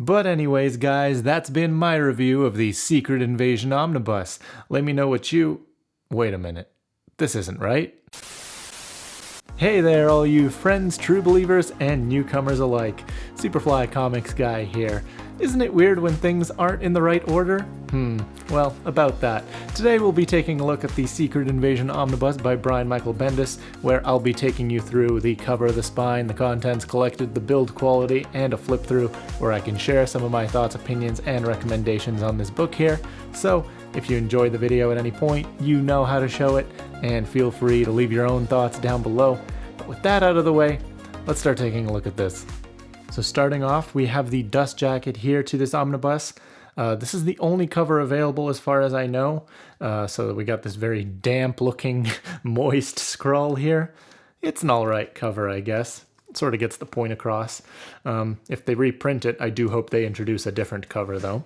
But anyways, guys, that's been my review of the Secret Invasion Omnibus. Let me know what you... Wait a minute. This isn't right. Hey there, all you friends, true believers, and newcomers alike. Superfly Comics guy here. Isn't it weird when things aren't in the right order? Well, about that. Today we'll be taking a look at the Secret Invasion Omnibus by Brian Michael Bendis, where I'll be taking you through the cover, the spine, the contents collected, the build quality, and a flip through where I can share some of my thoughts, opinions, and recommendations on this book here. So, if you enjoyed the video at any point, you know how to show it, and feel free to leave your own thoughts down below. But with that out of the way, let's start taking a look at this. So starting off, we have the dust jacket here to this omnibus. This is the only cover available as far as I know. So we got this very damp looking, moist Skrull here. It's an alright cover, I guess. It sort of gets the point across. If they reprint it, I do hope they introduce a different cover though.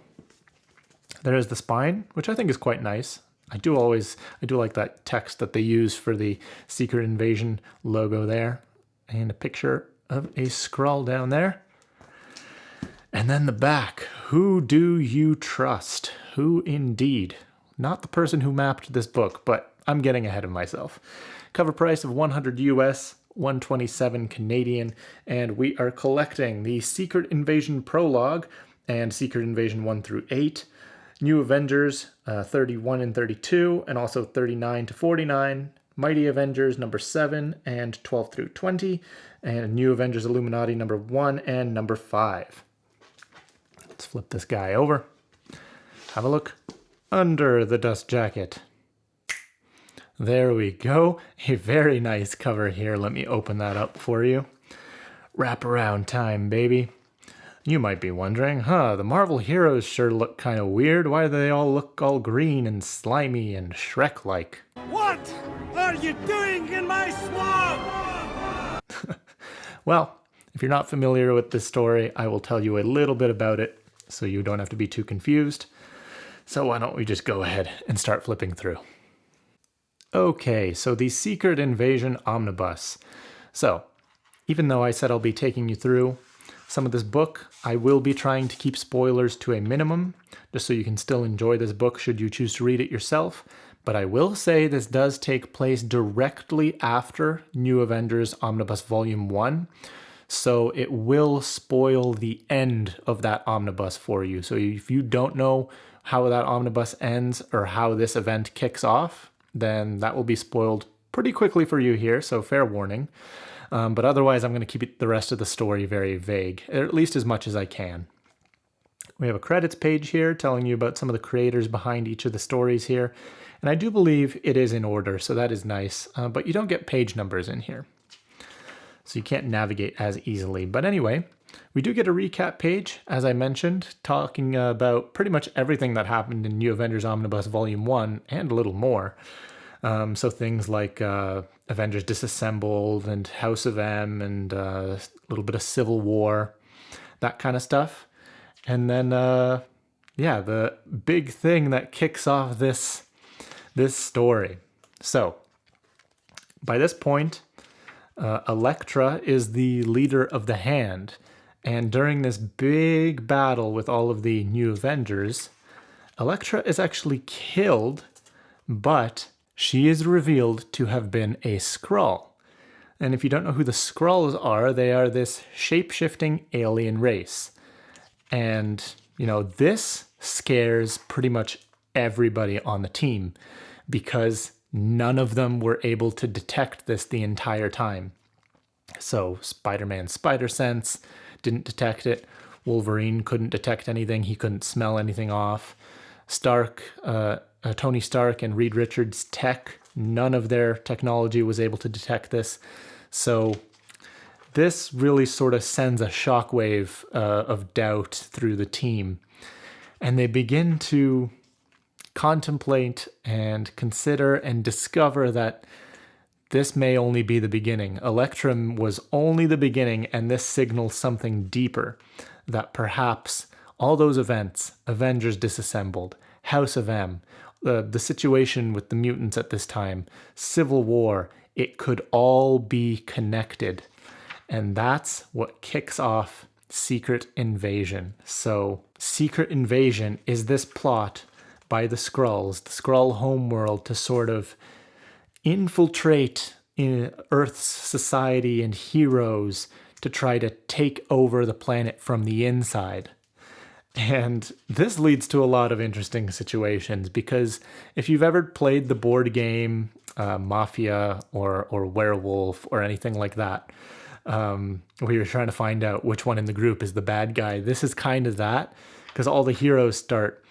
There is the spine, which I think is quite nice. I do like that text that they use for the Secret Invasion logo there. And a picture of a Skrull down there. And then the back. Who do you trust? Who indeed? Not the person who mapped this book, but I'm getting ahead of myself. Cover price of 100 US, 127 Canadian, and we are collecting the Secret Invasion Prologue and Secret Invasion 1 through 8. New Avengers 31 and 32, and also 39 to 49. Mighty Avengers number 7 and 12 through 20, and New Avengers Illuminati number 1 and number 5. Let's flip this guy over. Have a look under the dust jacket. There we go. A very nice cover here. Let me open that up for you. Wraparound time, baby. You might be wondering, the Marvel heroes sure look kind of weird. Why do they all look all green and slimy and Shrek-like? What are you doing in my swamp? Well, if you're not familiar with this story, I will tell you a little bit about it so you don't have to be too confused. So why don't we just go ahead and start flipping through. Okay, so the Secret Invasion Omnibus. So, even though I said I'll be taking you through some of this book, I will be trying to keep spoilers to a minimum, just so you can still enjoy this book should you choose to read it yourself. But I will say this does take place directly after New Avengers Omnibus Volume 1, so it will spoil the end of that omnibus for you. So if you don't know how that omnibus ends or how this event kicks off, then that will be spoiled pretty quickly for you here, so fair warning. But otherwise, I'm going to keep the rest of the story very vague, or at least as much as I can. We have a credits page here telling you about some of the creators behind each of the stories here. And I do believe it is in order, so that is nice. But you don't get page numbers in here, so you can't navigate as easily. But anyway, we do get a recap page, as I mentioned, talking about pretty much everything that happened in New Avengers Omnibus Volume 1 and a little more. So things like Avengers Disassembled and House of M and a little bit of Civil War, that kind of stuff. And then, yeah, the big thing that kicks off this story. So, by this point, Elektra is the leader of the Hand. And during this big battle with all of the New Avengers, Elektra is actually killed, but she is revealed to have been a Skrull. And if you don't know who the Skrulls are, they are this shape-shifting alien race. And, you know, this scares pretty much everybody on the team because none of them were able to detect this the entire time. So Spider-Man's spider sense didn't detect it. Wolverine couldn't detect anything. He couldn't smell anything off. Tony Stark and Reed Richards' tech, none of their technology was able to detect this. So this really sort of sends a shockwave of doubt through the team. And they begin to contemplate and consider and discover that this may only be the beginning. Elektra was only the beginning, and this signals something deeper, that perhaps all those events, Avengers Disassembled, House of M, the situation with the mutants at this time, Civil War, it could all be connected. And that's what kicks off Secret Invasion. So Secret Invasion is this plot by the Skrulls, the Skrull homeworld, to sort of infiltrate in Earth's society and heroes to try to take over the planet from the inside. And this leads to a lot of interesting situations, because if you've ever played the board game Mafia or Werewolf or anything like that, where you're trying to find out which one in the group is the bad guy, this is kind of that, because all the heroes start,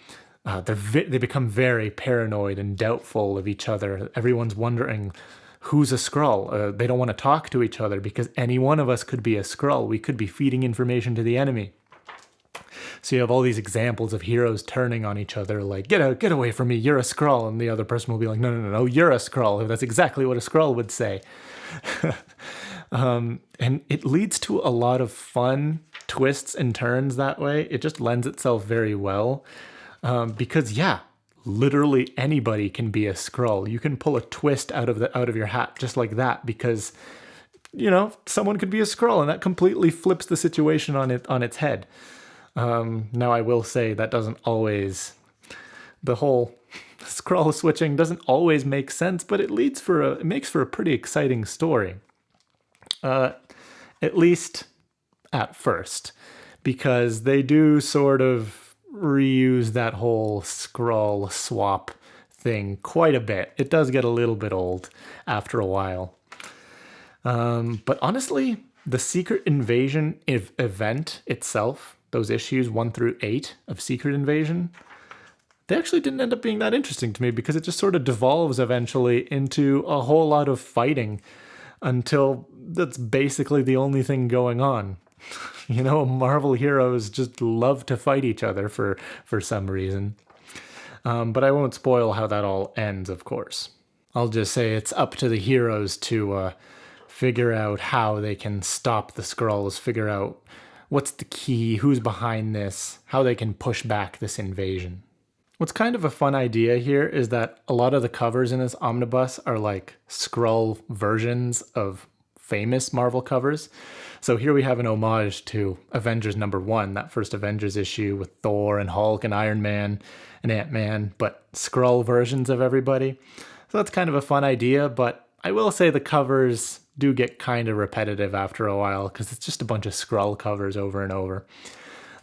they become very paranoid and doubtful of each other. Everyone's wondering who's a Skrull. They don't want to talk to each other because any one of us could be a Skrull. We could be feeding information to the enemy. So you have all these examples of heroes turning on each other, like, get away from me, you're a Skrull. And the other person will be like, no, you're a Skrull. That's exactly what a Skrull would say. And it leads to a lot of fun twists and turns that way. It just lends itself very well. Because, yeah, literally anybody can be a Skrull. You can pull a twist out of your hat just like that, because, someone could be a Skrull, and that completely flips the situation on its head. Now, I will say that doesn't always, the whole Skrull switching doesn't always make sense, but it makes for a pretty exciting story. At least at first, because they do sort of reuse that whole Skrull swap thing quite a bit. It does get a little bit old after a while. But honestly, the Secret Invasion event itself, those issues 1 through 8 of Secret Invasion, they actually didn't end up being that interesting to me, because it just sort of devolves eventually into a whole lot of fighting until that's basically the only thing going on. Marvel heroes just love to fight each other for some reason. But I won't spoil how that all ends, of course. I'll just say it's up to the heroes to figure out how they can stop the Skrulls, figure out what's the key, who's behind this, how they can push back this invasion. What's kind of a fun idea here is that a lot of the covers in this omnibus are like Skrull versions of famous Marvel covers. So here we have an homage to Avengers #1, that first Avengers issue with Thor and Hulk and Iron Man and Ant-Man, but Skrull versions of everybody. So that's kind of a fun idea, but I will say the covers do get kind of repetitive after a while, because it's just a bunch of Skrull covers over and over.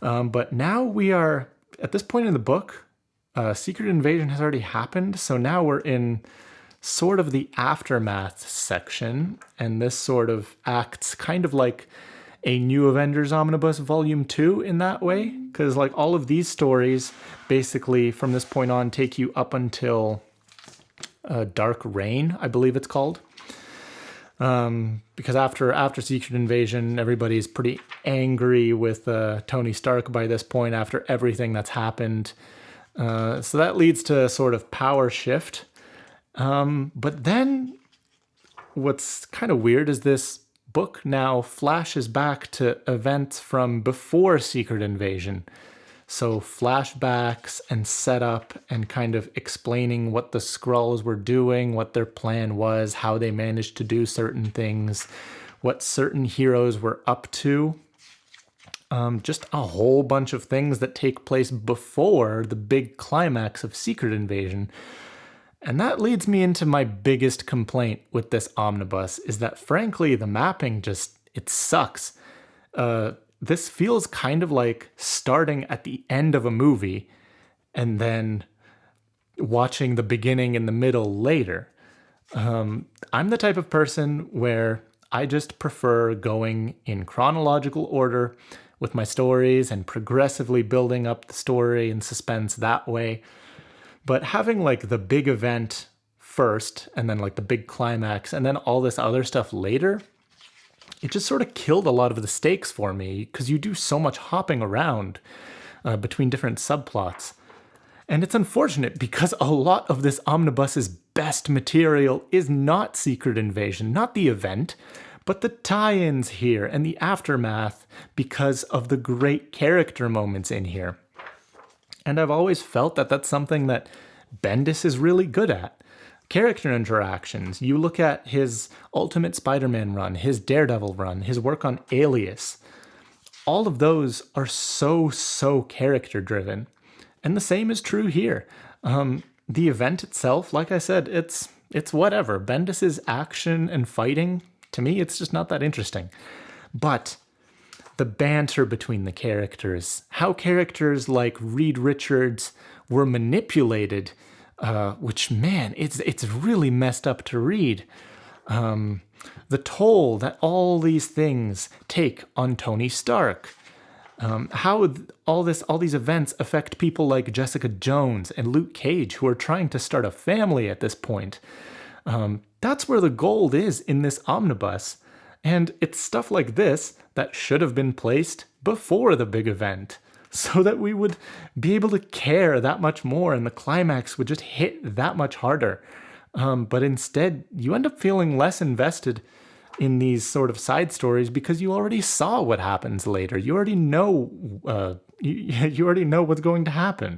But now we are, at this point in the book, Secret Invasion has already happened, so now we're in sort of the aftermath section, and this sort of acts kind of like a New Avengers Omnibus Volume 2 in that way, because like all of these stories basically from this point on take you up until Dark Reign, I believe it's called. Because after Secret Invasion, everybody's pretty angry with Tony Stark by this point after everything that's happened. So that leads to a sort of power shift. But then what's kind of weird is this book now flashes back to events from before Secret Invasion. So flashbacks and setup and kind of explaining what the Skrulls were doing, what their plan was, how they managed to do certain things, what certain heroes were up to. Just a whole bunch of things that take place before the big climax of Secret Invasion. And that leads me into my biggest complaint with this omnibus, is that frankly, the mapping it sucks. This feels kind of like starting at the end of a movie and then watching the beginning and the middle later. I'm the type of person where I just prefer going in chronological order with my stories and progressively building up the story and suspense that way. But having like the big event first and then like the big climax and then all this other stuff later, it just sort of killed a lot of the stakes for me, because you do so much hopping around between different subplots. And it's unfortunate, because a lot of this omnibus's best material is not Secret Invasion, not the event, but the tie-ins here and the aftermath, because of the great character moments in here. And I've always felt that that's something that Bendis is really good at. Character interactions. You look at his Ultimate Spider-Man run, his Daredevil run, his work on Alias. all of those are so character driven. And the same is true here. The event itself, like I said, it's whatever. Bendis's action and fighting, to me, it's just not that interesting. But the banter between the characters, how characters like Reed Richards were manipulated, which, man, it's really messed up to read. The toll that all these things take on Tony Stark. How all these events affect people like Jessica Jones and Luke Cage, who are trying to start a family at this point. That's where the gold is in this omnibus. And it's stuff like this that should have been placed before the big event, so that we would be able to care that much more and the climax would just hit that much harder. But instead, you end up feeling less invested in these sort of side stories because you already saw what happens later. You already know, you already know what's going to happen.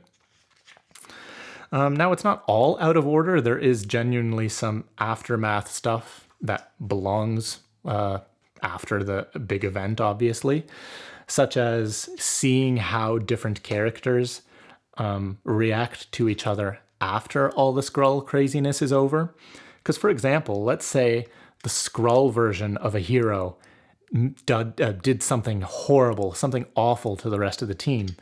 Now, it's not all out of order. There is genuinely some aftermath stuff that belongs after the big event, obviously, such as seeing how different characters react to each other after all the Skrull craziness is over. Because, for example, let's say the Skrull version of a hero did something horrible, something awful to the rest of the team.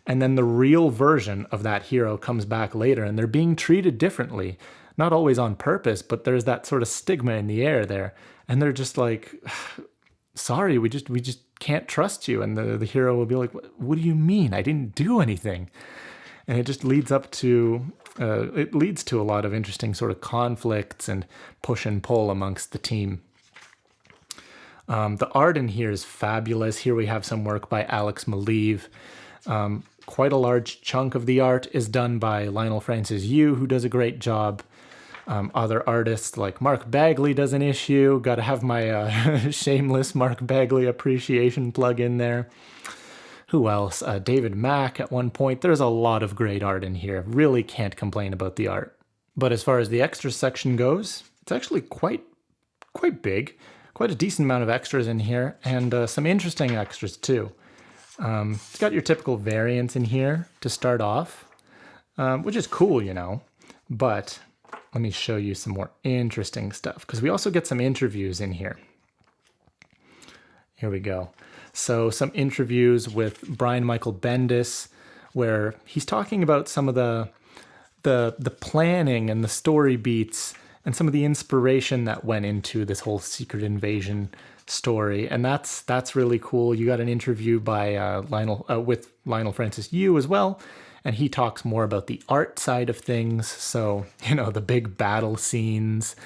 And then the real version of that hero comes back later and they're being treated differently. Not always on purpose, but there's that sort of stigma in the air there. And they're just like, sorry, we just can't trust you. And the hero will be like, what do you mean? I didn't do anything. And it just leads up to, it leads to a lot of interesting sort of conflicts and push and pull amongst the team. The art in here is fabulous. Here we have some work by Alex Maleev. Quite a large chunk of the art is done by Lionel Francis Yu, who does a great job. Other artists like Mark Bagley does an issue. Got to have my shameless Mark Bagley appreciation plug in there. Who else? David Mack at one point. There's a lot of great art in here. Really can't complain about the art. But as far as the extras section goes, it's actually quite big. Quite a decent amount of extras in here, and some interesting extras too. It's got your typical variants in here to start off, which is cool, you know. But let me show you some more interesting stuff, because we also get some interviews in here. Here we go. So some interviews with Brian Michael Bendis, where he's talking about some of the planning and the story beats and some of the inspiration that went into this whole Secret Invasion story. And that's really cool. You got an interview by with Lionel Francis Yu as well, and he talks more about the art side of things. So, you know, the big battle scenes,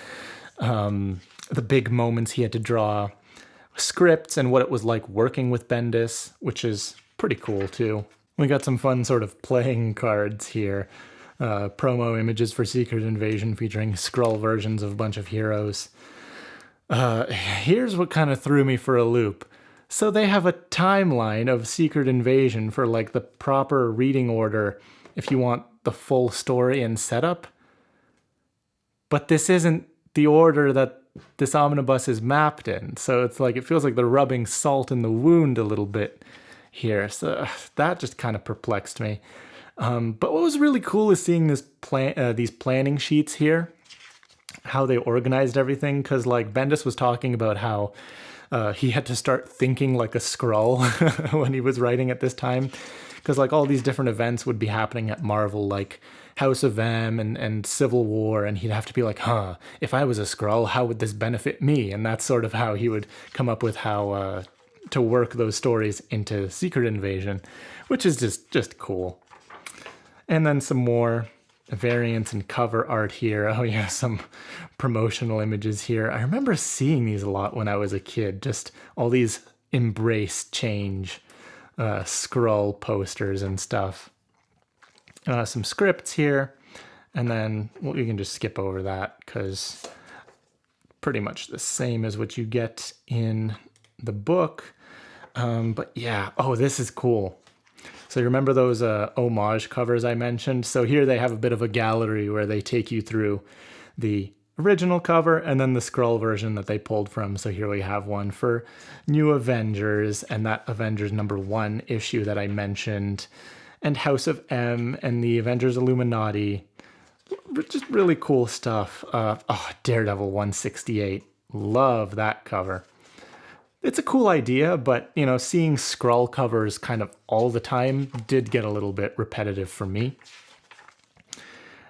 the big moments he had to draw, scripts, and what it was like working with Bendis, which is pretty cool too. We got some fun sort of playing cards here. Promo images for Secret Invasion featuring Skrull versions of a bunch of heroes. Here's what kind of threw me for a loop. So they have a timeline of Secret Invasion for like the proper reading order if you want the full story and setup. But this isn't the order that this omnibus is mapped in. So it's like, it feels like they're rubbing salt in the wound a little bit here. So that just kind of perplexed me. But what was really cool is seeing this these planning sheets here, how they organized everything. Because like Bendis was talking about how he had to start thinking like a Skrull when he was writing at this time. Because like all these different events would be happening at Marvel, like House of M and Civil War, and he'd have to be like, if I was a Skrull, how would this benefit me? And that's sort of how he would come up with how to work those stories into Secret Invasion, which is just cool. And then some more variants and cover art here. Oh yeah, some promotional images here. I remember seeing these a lot when I was a kid, just all these embrace change Skrull posters and stuff. Some scripts here, and then we can just skip over that because pretty much the same as what you get in the book. But yeah, oh, this is cool. So you remember those homage covers I mentioned? So here they have a bit of a gallery where they take you through the original cover and then the Skrull version that they pulled from. So here we have one for New Avengers and that Avengers #1 issue that I mentioned, and House of M and the Avengers Illuminati. Just really cool stuff. Daredevil 168. Love that cover. It's a cool idea, but, you know, seeing Skrull covers kind of all the time did get a little bit repetitive for me.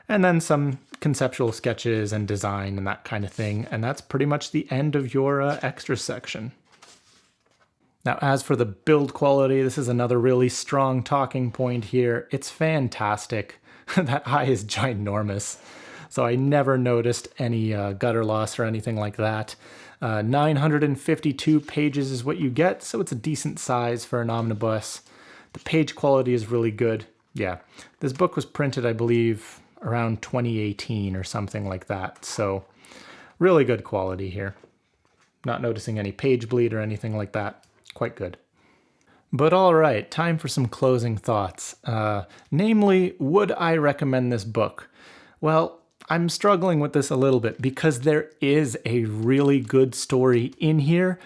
And then some conceptual sketches and design and that kind of thing. And that's pretty much the end of your extra section. Now, as for the build quality, this is another really strong talking point here. It's fantastic. That eye is ginormous. So I never noticed any gutter loss or anything like that. 952 pages is what you get, so it's a decent size for an omnibus. The page quality is really good. Yeah, this book was printed, I believe, around 2018 or something like that. So really good quality here. Not noticing any page bleed or anything like that. Quite good. But all right, time for some closing thoughts. Namely, would I recommend this book? Well, I'm struggling with this a little bit because there is a really good story in here,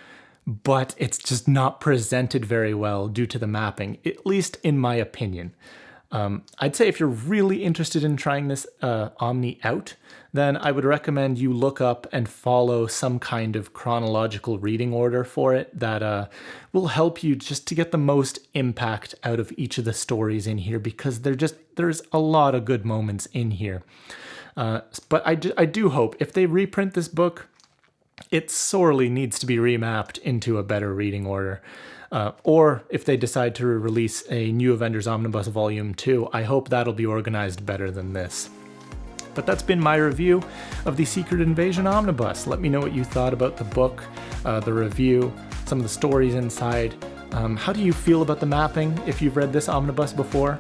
but it's just not presented very well due to the mapping, at least in my opinion. I'd say if you're really interested in trying this Omni out, then I would recommend you look up and follow some kind of chronological reading order for it that will help you just to get the most impact out of each of the stories in here, because there's a lot of good moments in here. But I do hope if they reprint this book, it sorely needs to be remapped into a better reading order. Or if they decide to release a New Avengers Omnibus Volume 2, I hope that'll be organized better than this. But that's been my review of the Secret Invasion Omnibus. Let me know what you thought about the book, the review, some of the stories inside. How do you feel about the mapping if you've read this omnibus before?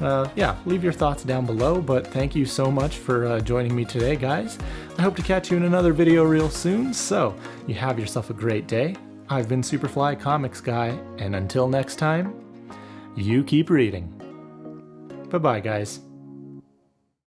Yeah, leave your thoughts down below, but thank you so much for joining me today, guys. I hope to catch you in another video real soon, so you have yourself a great day. I've been Superfly Comics Guy, and until next time, you keep reading. Bye-bye, guys.